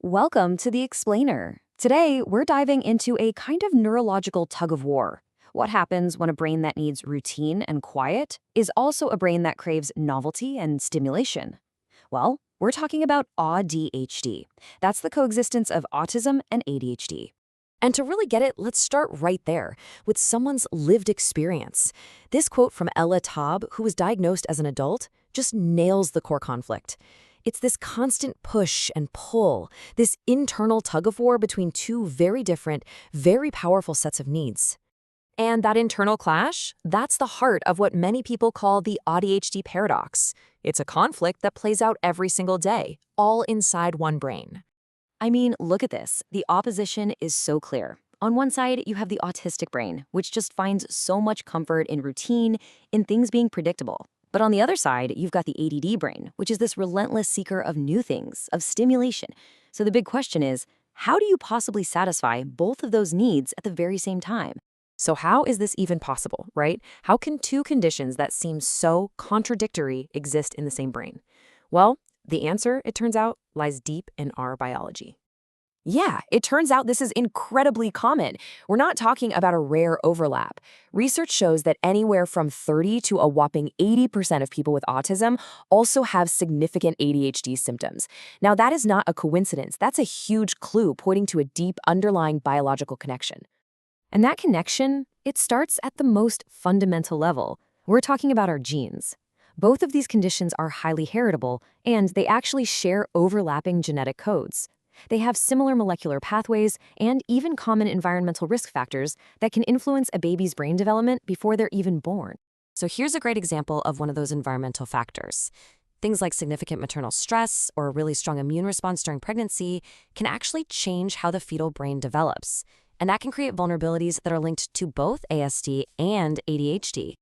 Welcome to The Explainer. Today, we're diving into a kind of neurological tug of war. What happens when a brain that needs routine and quiet is also a brain that craves novelty and stimulation? Well, we're talking about AuDHD. That's the coexistence of autism and ADHD. And to really get it, let's start right there, with someone's lived experience. This quote from Ella Taub, who was diagnosed as an adult, just nails the core conflict. It's this constant push and pull, this internal tug-of-war between two very different, very powerful sets of needs. And that internal clash, that's the heart of what many people call the AuDHD Paradox. It's a conflict that plays out every single day, all inside one brain. I mean, look at this. The opposition is so clear. On one side, you have the autistic brain, which just finds so much comfort in routine, in things being predictable. But on the other side, you've got the ADD brain, which is this relentless seeker of new things, of stimulation. So the big question is, how do you possibly satisfy both of those needs at the very same time? So how is this even possible, right? How can two conditions that seem so contradictory exist in the same brain? Well, the answer, it turns out, lies deep in our biology. Yeah, it turns out this is incredibly common. We're not talking about a rare overlap. Research shows that anywhere from 30 to a whopping 80% of people with autism also have significant ADHD symptoms. Now, that is not a coincidence. That's a huge clue pointing to a deep underlying biological connection. And that connection, it starts at the most fundamental level. We're talking about our genes. Both of these conditions are highly heritable, and they actually share overlapping genetic codes. They have similar molecular pathways and even common environmental risk factors that can influence a baby's brain development before they're even born. So here's a great example of one of those environmental factors. Things like significant maternal stress or a really strong immune response during pregnancy can actually change how the fetal brain develops. And that can create vulnerabilities that are linked to both ASD and ADHD.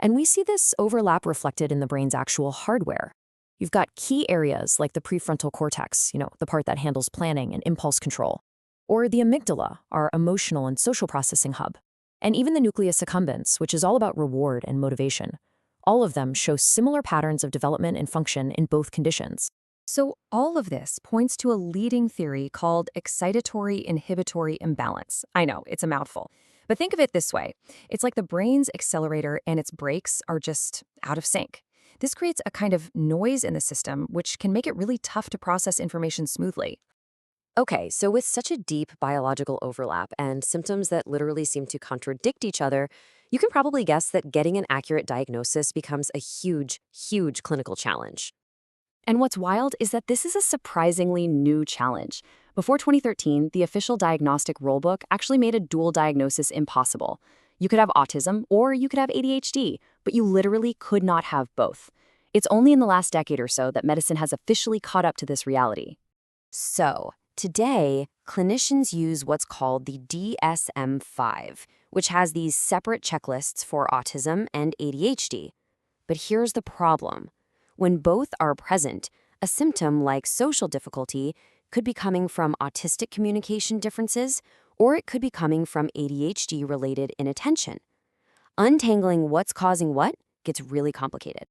And we see this overlap reflected in the brain's actual hardware. You've got key areas like the prefrontal cortex, the part that handles planning and impulse control, or the amygdala, our emotional and social processing hub, and even the nucleus accumbens, which is all about reward and motivation. All of them show similar patterns of development and function in both conditions. So all of this points to a leading theory called excitatory-inhibitory imbalance. I know, it's a mouthful. But think of it this way. It's like the brain's accelerator and its brakes are just out of sync. This creates a kind of noise in the system, which can make it really tough to process information smoothly. Okay, so with such a deep biological overlap and symptoms that literally seem to contradict each other, you can probably guess that getting an accurate diagnosis becomes a huge, huge clinical challenge. And what's wild is that this is a surprisingly new challenge. Before 2013, the official diagnostic rulebook actually made a dual diagnosis impossible. You could have autism or you could have ADHD, but you literally could not have both. It's only in the last decade or so that medicine has officially caught up to this reality. So, today, clinicians use what's called the DSM-5, which has these separate checklists for autism and ADHD. But here's the problem. When both are present, a symptom like social difficulty could be coming from autistic communication differences, or it could be coming from ADHD-related inattention. Untangling what's causing what gets really complicated.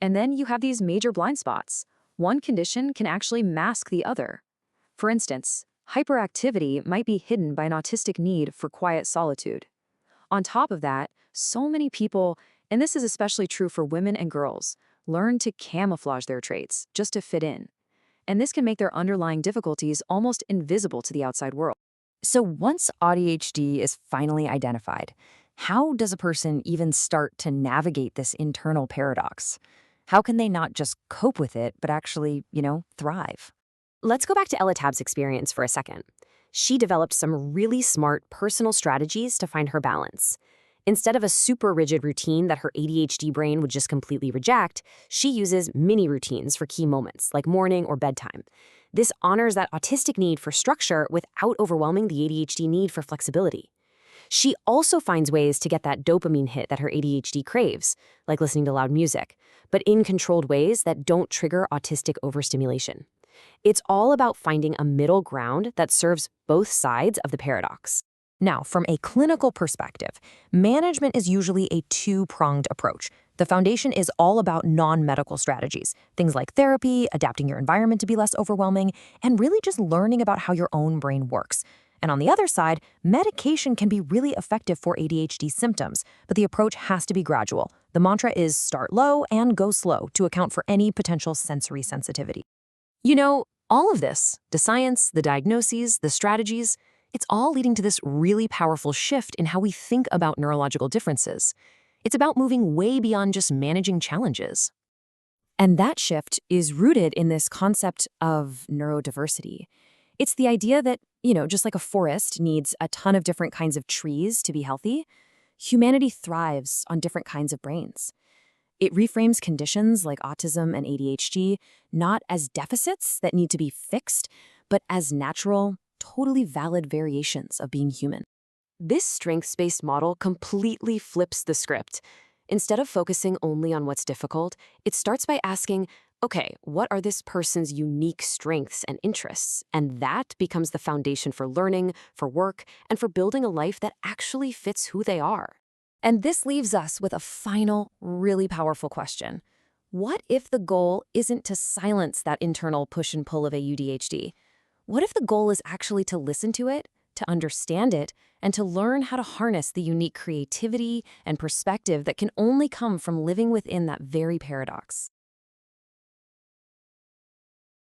And then you have these major blind spots. One condition can actually mask the other. For instance, hyperactivity might be hidden by an autistic need for quiet solitude. On top of that, so many people, and this is especially true for women and girls, learn to camouflage their traits just to fit in. And this can make their underlying difficulties almost invisible to the outside world. So once AuDHD is finally identified, how does a person even start to navigate this internal paradox? How can they not just cope with it, but actually, thrive? Let's go back to Ella Taub's experience for a second. She developed some really smart personal strategies to find her balance. Instead of a super rigid routine that her ADHD brain would just completely reject, she uses mini routines for key moments, like morning or bedtime. This honors that autistic need for structure without overwhelming the ADHD need for flexibility. She also finds ways to get that dopamine hit that her ADHD craves, like listening to loud music, but in controlled ways that don't trigger autistic overstimulation. It's all about finding a middle ground that serves both sides of the paradox. Now, from a clinical perspective, management is usually a two-pronged approach. The foundation is all about non-medical strategies, things like therapy, adapting your environment to be less overwhelming, and really just learning about how your own brain works. And on the other side, medication can be really effective for ADHD symptoms, but the approach has to be gradual. The mantra is start low and go slow to account for any potential sensory sensitivity. You know, all of this, the science, the diagnoses, the strategies, it's all leading to this really powerful shift in how we think about neurological differences. It's about moving way beyond just managing challenges. And that shift is rooted in this concept of neurodiversity. It's the idea that, just like a forest needs a ton of different kinds of trees to be healthy, humanity thrives on different kinds of brains. It reframes conditions like autism and ADHD not as deficits that need to be fixed, but as natural, totally valid variations of being human. This strengths-based model completely flips the script. Instead of focusing only on what's difficult, it starts by asking, okay, what are this person's unique strengths and interests? And that becomes the foundation for learning, for work, and for building a life that actually fits who they are. And this leaves us with a final, really powerful question. What if the goal isn't to silence that internal push and pull of AuDHD? What if the goal is actually to listen to it, to understand it, and to learn how to harness the unique creativity and perspective that can only come from living within that very paradox?